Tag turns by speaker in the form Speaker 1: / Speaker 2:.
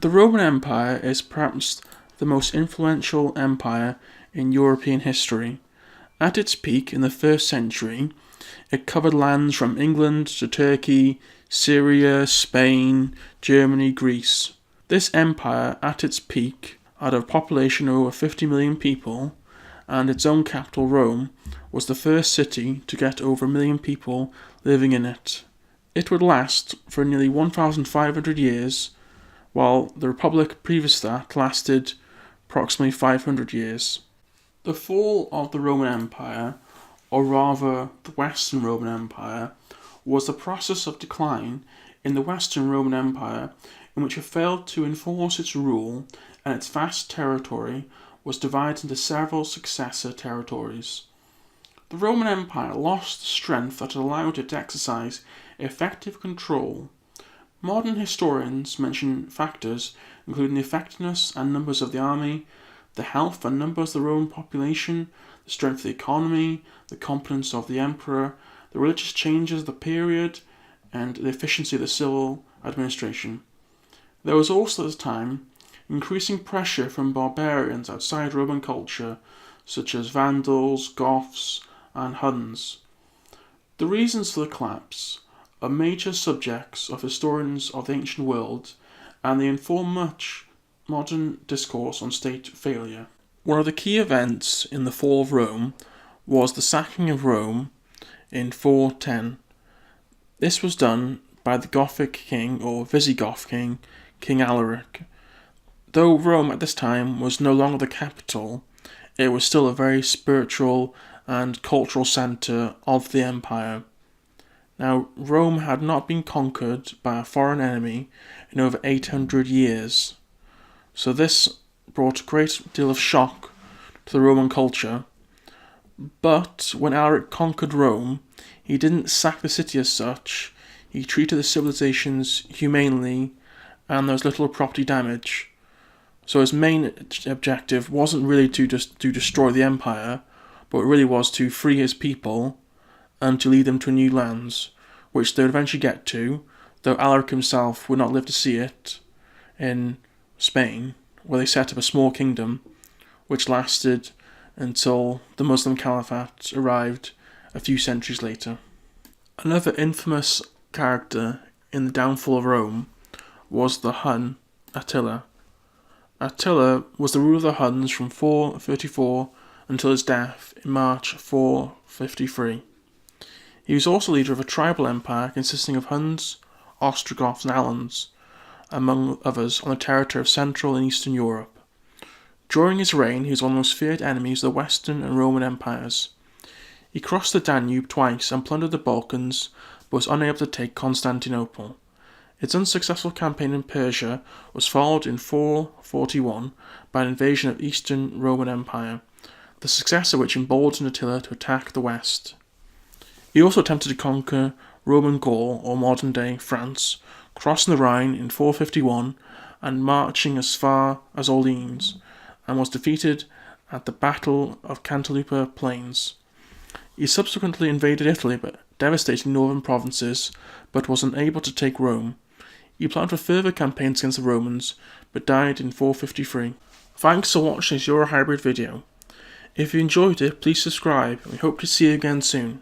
Speaker 1: The Roman Empire is perhaps the most influential empire in European history. At its peak in the 1st century, it covered lands from England to Turkey, Syria, Spain, Germany, Greece. This empire, at its peak, had a population of over 50 million people, and its own capital, Rome, was the first city to get over 1 million people living in it. It would last for nearly 1,500 years, while the Republic previous to that lasted approximately 500 years. The fall of the Roman Empire, or rather the Western Roman Empire, was the process of decline in the Western Roman Empire in which it failed to enforce its rule, and its vast territory was divided into several successor territories. The Roman Empire lost the strength that allowed it to exercise effective control. Modern historians mention factors including the effectiveness and numbers of the army, the health and numbers of the Roman population, the strength of the economy, the competence of the emperor, the religious changes of the period, and the efficiency of the civil administration. There was also at the time increasing pressure from barbarians outside Roman culture, such as Vandals, Goths, and Huns. The reasons for the collapse are major subjects of historians of the ancient world, and they inform much modern discourse on state failure. One of the key events in the fall of Rome was the sacking of Rome in 410. This was done by the Gothic king, or Visigoth king, King Alaric. Though Rome at this time was no longer the capital, it was still a very spiritual and cultural centre of the empire. Now, Rome had not been conquered by a foreign enemy in over 800 years, so this brought a great deal of shock to the Roman culture. But when Alaric conquered Rome, he didn't sack the city as such. He treated the civilizations humanely, and there was little property damage. So his main objective wasn't really to destroy the empire, but it really was to free his people and to lead them to new lands, which they would eventually get to, though Alaric himself would not live to see it, in Spain, where they set up a small kingdom, which lasted until the Muslim Caliphate arrived a few centuries later. Another infamous character in the downfall of Rome was the Hun, Attila. Attila was the ruler of the Huns from 434 until his death in March 453. He was also leader of a tribal empire consisting of Huns, Ostrogoths and Alans, among others, on the territory of Central and Eastern Europe. During his reign, he was one of the most feared enemies of the Western and Roman empires. He crossed the Danube twice and plundered the Balkans, but was unable to take Constantinople. Its unsuccessful campaign in Persia was followed in 441 by an invasion of Eastern Roman Empire, the success of which emboldened Attila to attack the West. He also attempted to conquer Roman Gaul, or modern-day France, crossing the Rhine in 451 and marching as far as Orleans, and was defeated at the Battle of Cantilupe Plains. He subsequently invaded Italy, devastating northern provinces, but was unable to take Rome. He planned for further campaigns against the Romans, but died in 453. Thanks for watching this Euro Hybrid video. If you enjoyed it, please subscribe, and we hope to see you again soon.